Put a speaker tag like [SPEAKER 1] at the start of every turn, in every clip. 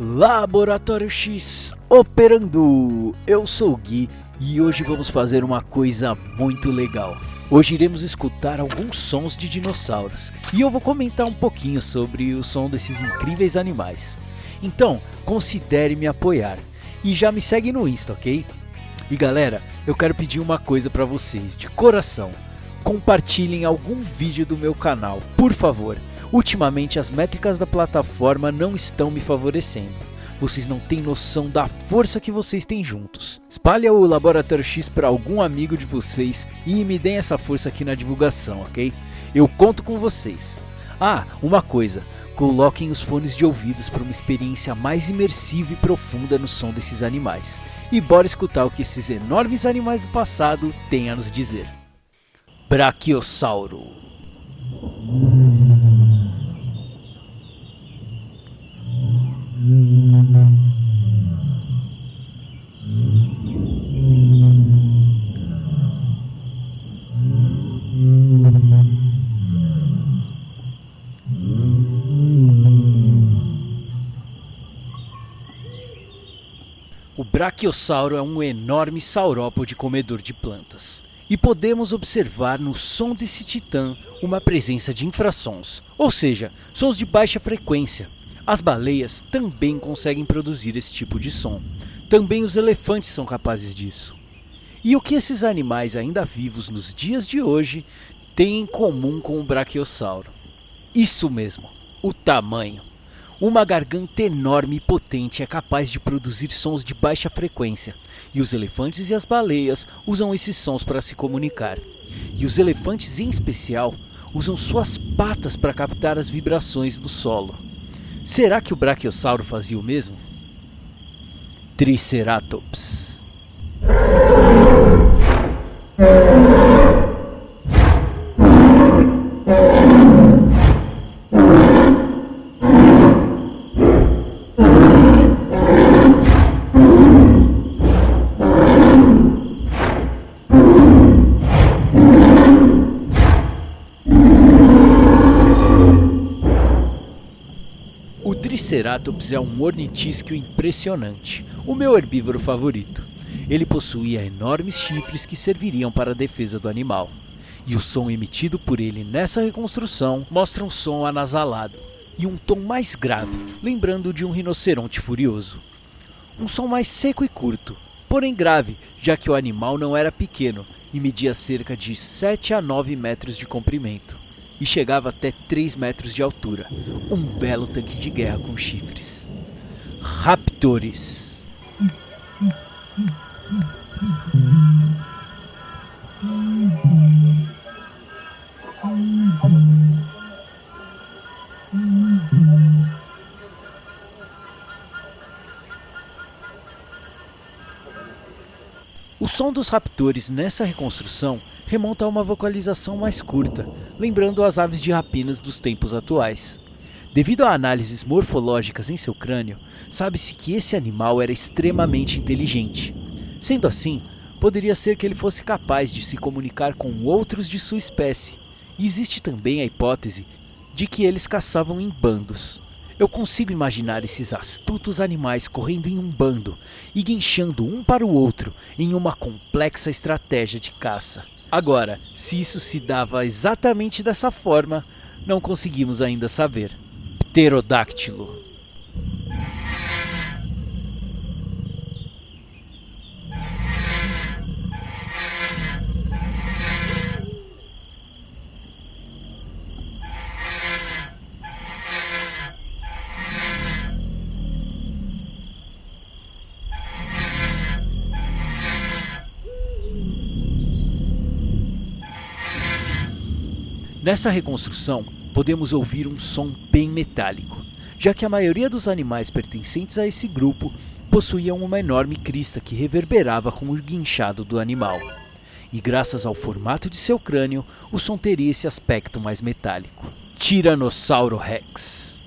[SPEAKER 1] Laboratório X operando! Eu sou o Gui e hoje vamos fazer uma coisa muito legal. Hoje iremos escutar alguns sons de dinossauros e eu vou comentar um pouquinho sobre o som desses incríveis animais. Então, considere me apoiar e já me segue no Insta, ok? E galera, eu quero pedir uma coisa pra vocês, de coração. Compartilhem algum vídeo do meu canal, por favor. Ultimamente as métricas da plataforma não estão me favorecendo. Vocês não têm noção da força que vocês têm juntos. Espalhe o Laboratório X para algum amigo de vocês e me deem essa força aqui na divulgação, ok? Eu conto com vocês. Ah, uma coisa. Coloquem os fones de ouvidos para uma experiência mais imersiva e profunda no som desses animais. E bora escutar o que esses enormes animais do passado têm a nos dizer. Brachiosauro. O brachiosauro é um enorme saurópode comedor de plantas. E podemos observar no som desse titã uma presença de infrassons, ou seja, sons de baixa frequência. As baleias também conseguem produzir esse tipo de som. Também os elefantes são capazes disso. E o que esses animais ainda vivos nos dias de hoje têm em comum com o brachiosauro? Isso mesmo, o tamanho. Uma garganta enorme e potente é capaz de produzir sons de baixa frequência, e os elefantes e as baleias usam esses sons para se comunicar. E os elefantes em especial usam suas patas para captar as vibrações do solo. Será que o brachiosauro fazia o mesmo? Triceratops. O Triceratops é um ornitísquio impressionante, o meu herbívoro favorito. Ele possuía enormes chifres que serviriam para a defesa do animal. E o som emitido por ele nessa reconstrução mostra um som anasalado e um tom mais grave, lembrando de um rinoceronte furioso. Um som mais seco e curto, porém grave, já que o animal não era pequeno e media cerca de 7 a 9 metros de comprimento. E chegava até 3 metros de altura. Um belo tanque de guerra com chifres. Raptores. O som dos raptores nessa reconstrução remonta a uma vocalização mais curta, lembrando as aves de rapinas dos tempos atuais. Devido a análises morfológicas em seu crânio, sabe-se que esse animal era extremamente inteligente. Sendo assim, poderia ser que ele fosse capaz de se comunicar com outros de sua espécie. E existe também a hipótese de que eles caçavam em bandos. Eu consigo imaginar esses astutos animais correndo em um bando e guinchando um para o outro em uma complexa estratégia de caça. Agora, se isso se dava exatamente dessa forma, não conseguimos ainda saber. Pterodáctilo. Nessa reconstrução, podemos ouvir um som bem metálico, já que a maioria dos animais pertencentes a esse grupo possuíam uma enorme crista que reverberava com o guinchado do animal. E graças ao formato de seu crânio, o som teria esse aspecto mais metálico. Tiranossauro Rex.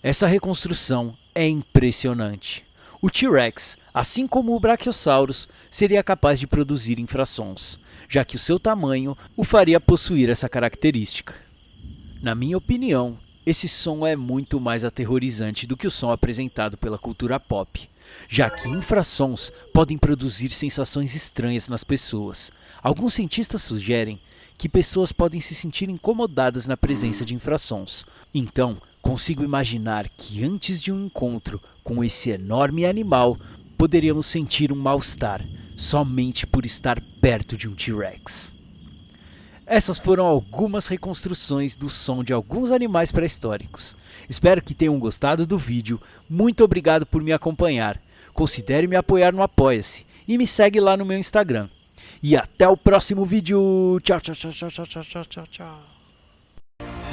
[SPEAKER 1] Essa reconstrução é impressionante. O T-Rex, assim como o Brachiosaurus, seria capaz de produzir infrassons, já que o seu tamanho o faria possuir essa característica. Na minha opinião, esse som é muito mais aterrorizante do que o som apresentado pela cultura pop, já que infrassons podem produzir sensações estranhas nas pessoas. Alguns cientistas sugerem que pessoas podem se sentir incomodadas na presença de infrassons. Então, consigo imaginar que antes de um encontro com esse enorme animal, poderíamos sentir um mal-estar, somente por estar perto de um T-Rex. Essas foram algumas reconstruções do som de alguns animais pré-históricos. Espero que tenham gostado do vídeo, muito obrigado por me acompanhar. Considere me apoiar no Apoia-se e me segue lá no meu Instagram. E até o próximo vídeo. Tchau, tchau, tchau, tchau, tchau, tchau, tchau, tchau.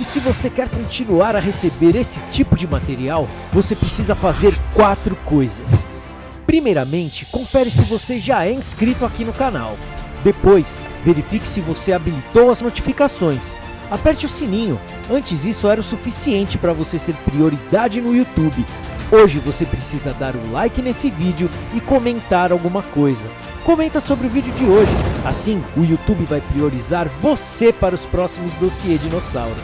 [SPEAKER 1] E se você quer continuar a receber esse tipo de material, você precisa fazer 4 coisas. Primeiramente, confere se você já é inscrito aqui no canal. Depois, verifique se você habilitou as notificações. Aperte o sininho, antes isso era o suficiente para você ser prioridade no YouTube. Hoje você precisa dar um like nesse vídeo e comentar alguma coisa. Comenta sobre o vídeo de hoje, assim o YouTube vai priorizar você para os próximos Dossiê Dinossauro.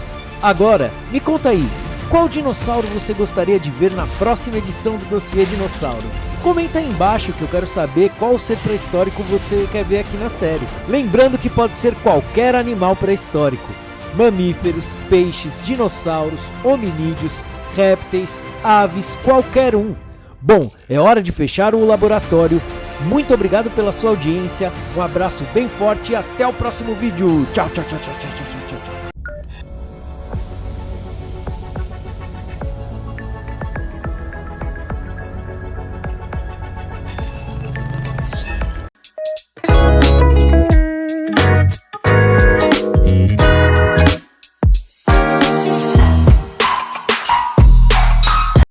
[SPEAKER 1] Agora, me conta aí, qual dinossauro você gostaria de ver na próxima edição do Dossiê Dinossauro? Comenta aí embaixo que eu quero saber qual ser pré-histórico você quer ver aqui na série. Lembrando que pode ser qualquer animal pré-histórico. Mamíferos, peixes, dinossauros, hominídeos, répteis, aves, qualquer um. Bom, é hora de fechar o laboratório. Muito obrigado pela sua audiência, um abraço bem forte e até o próximo vídeo. Tchau, tchau, tchau, tchau, tchau, tchau, tchau.